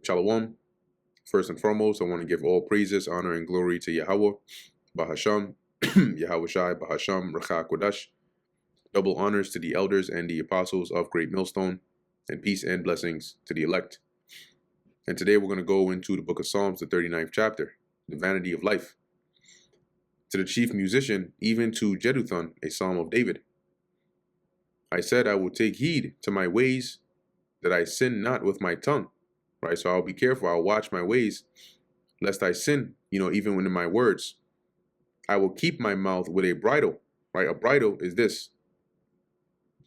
Shalom. First and foremost, I want to give all praises, honor, and glory to Yahweh, Bahasham, Yahweh Shai, Bahasham, Recha Kodash. Double honors to the elders and the apostles of Great Millstone, and peace and blessings to the elect. And today we're going to go into the book of Psalms, the 39th chapter, the vanity of life. To the chief musician, even to Jeduthun, a psalm of David. I said, I will take heed to my ways, that I sin not with my tongue. Right, so I'll be careful. I'll watch my ways, lest I sin, even in my words. I will keep my mouth with a bridle. Right, a bridle is this.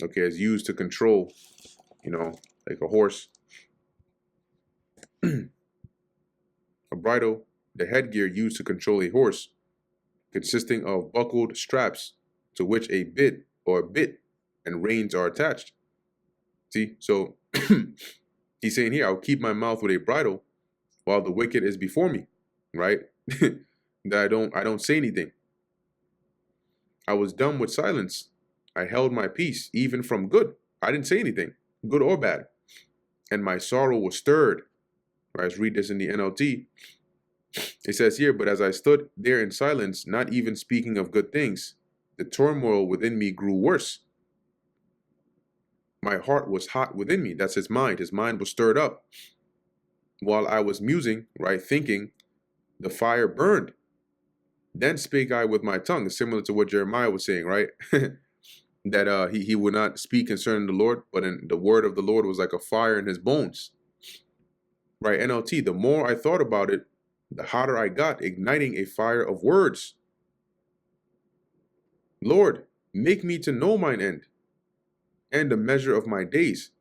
Okay, it's used to control, like a horse. A bridle, the headgear used to control a horse, consisting of buckled straps to which a bit and reins are attached. See, so he's saying here, I'll keep my mouth with a bridle while the wicked is before me, right? That I don't say anything. I was dumb with silence. I held my peace, even from good. I didn't say anything, good or bad. And my sorrow was stirred. Right, let's read this in the NLT. It says here, but as I stood there in silence, not even speaking of good things, the turmoil within me grew worse. My heart was hot within me. That's his mind. His mind was stirred up. While I was musing, right, thinking, the fire burned. Then spake I with my tongue, similar to what Jeremiah was saying, right? That he would not speak concerning the Lord, but in the word of the Lord was like a fire in his bones. Right, NLT, the more I thought about it, the hotter I got, igniting a fire of words. Lord, make me to know mine end, and the measure of my days.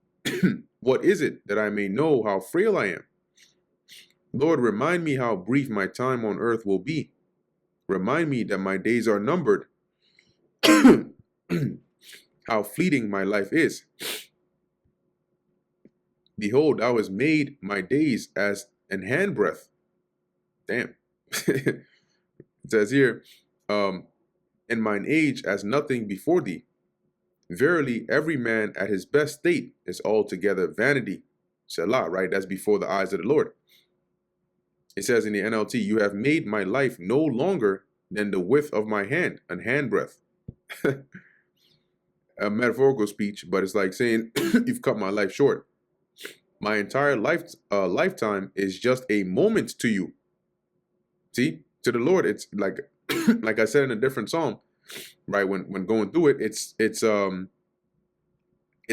What is it, that I may know how frail I am? Lord, remind me how brief my time on earth will be. Remind me that my days are numbered. How fleeting my life is. Behold, thou hast made my days as an handbreadth. Damn. It says here, and mine age as nothing before thee. Verily, every man at his best state is altogether vanity. Selah, right? That's before the eyes of the Lord. It says in the NLT, you have made my life no longer than the width of my hand, an handbreadth. A metaphorical speech, but it's like saying, you've cut my life short. My entire lifetime is just a moment to you. See, to the Lord, it's like, like I said in a different psalm, right? When going through it, it's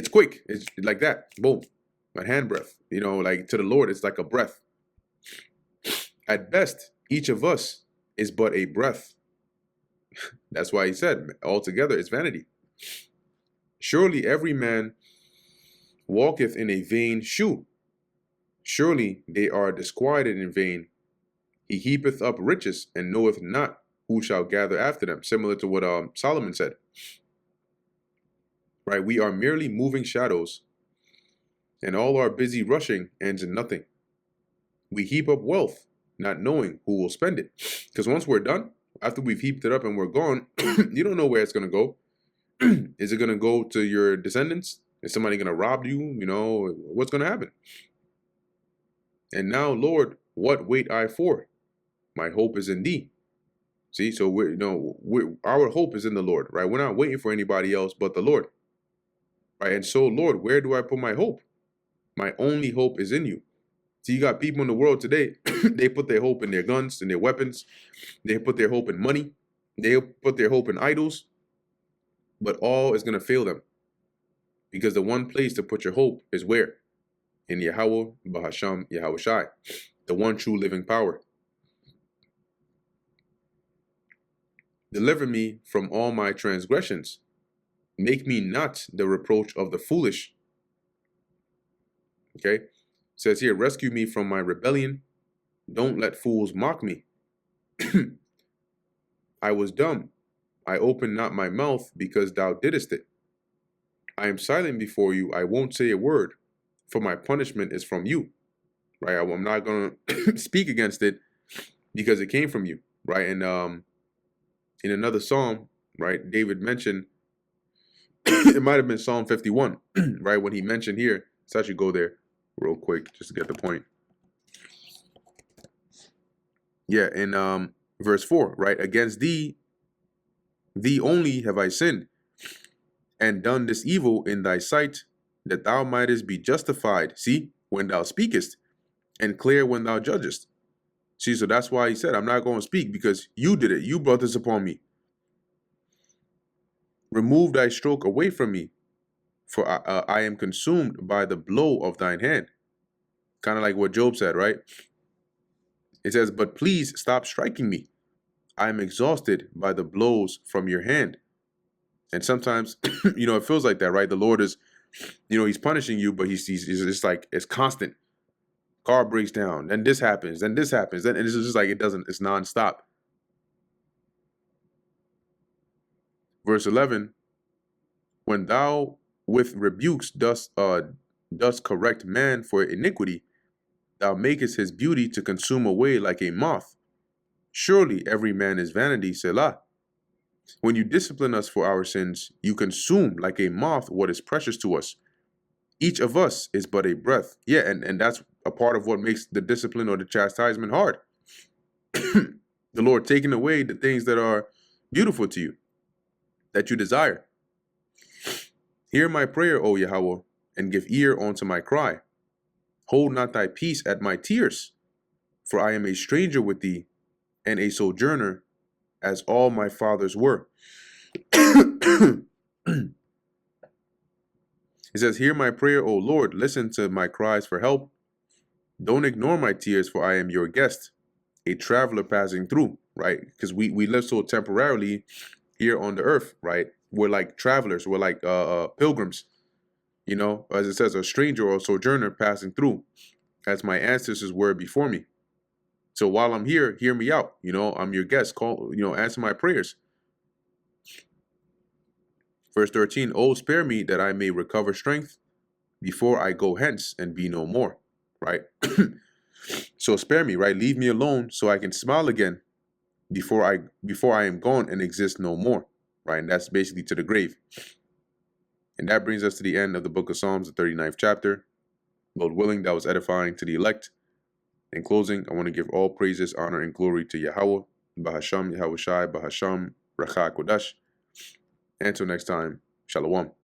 quick. It's like that, boom, a handbreadth. Like to the Lord, it's like a breath. At best, each of us is but a breath. That's why he said, altogether it's vanity. Surely every man walketh in a vain shoe. Surely they are disquieted in vain. He heapeth up riches and knoweth not who shall gather after them. Similar to what Solomon said. Right, we are merely moving shadows, and all our busy rushing ends in nothing. We heap up wealth, not knowing who will spend it. Because once we're done, after we've heaped it up and we're gone, you don't know where it's going to go. Is it going to go to your descendants? Is somebody going to rob you? What's going to happen? And now, Lord, what wait I for? My hope is in thee. See, so our hope is in the Lord, right? We're not waiting for anybody else but the Lord, right? And so, Lord, where do I put my hope? My only hope is in you. See, you got people in the world today, they put their hope in their guns and their weapons. They put their hope in money. They put their hope in idols. But all is going to fail them. Because the one place to put your hope is where? In Yahweh, Bahasham, Yahweh Shai, the one true living power. Deliver me from all my transgressions. Make me not the reproach of the foolish. Okay? It says here, rescue me from my rebellion. Don't let fools mock me. I was dumb. I opened not my mouth because thou didst it. I am silent before you. I won't say a word, for my punishment is from you. Right? I'm not going to speak against it because it came from you. Right? And in another psalm, right, David mentioned, it might have been Psalm 51, right, when he mentioned here. Let's actually go there real quick just to get the point. Yeah, in verse 4, right? Against thee only have I sinned, and done this evil in thy sight, that thou mightest be justified, see, when thou speakest, and clear when thou judgest. See, so that's why he said, I'm not going to speak, because you did it. You brought this upon me. Remove thy stroke away from me, for I am consumed by the blow of thine hand. Kind of like what Job said, right? It says, but please stop striking me. I am exhausted by the blows from your hand. And sometimes, it feels like that, right? The Lord is, he's punishing you, but he's it's like, it's constant. Car breaks down, then this happens, then this happens. Then, and it's just like, it's nonstop. Verse 11, when thou with rebukes dost correct man for iniquity, thou makest his beauty to consume away like a moth. Surely every man is vanity, Selah. When you discipline us for our sins, you consume like a moth what is precious to us. Each of us is but a breath. Yeah, and that's a part of what makes the discipline or the chastisement hard. The Lord taking away the things that are beautiful to you, that you desire. Hear my prayer, O Yahweh, and give ear unto my cry. Hold not thy peace at my tears, for I am a stranger with thee, and a sojourner, as all my fathers were. It says, hear my prayer, O Lord, listen to my cries for help. Don't ignore my tears, for I am your guest, a traveler passing through, right? Because we live so temporarily here on the earth, right? We're like travelers, we're like pilgrims, as it says, a stranger or a sojourner passing through, as my ancestors were before me. So while I'm here, hear me out. I'm your guest. Call, answer my prayers. Verse 13, oh, spare me that I may recover strength before I go hence and be no more, right? So spare me, right? Leave me alone so I can smile again before I am gone and exist no more, right? And that's basically to the grave. And that brings us to the end of the book of Psalms, the 39th chapter. Lord willing, that was edifying to the elect. In closing, I want to give all praises, honor, and glory to Yahweh, Bahasham, Yahweh Shai, Bahasham, Racha Kodash. Until next time, Shalom.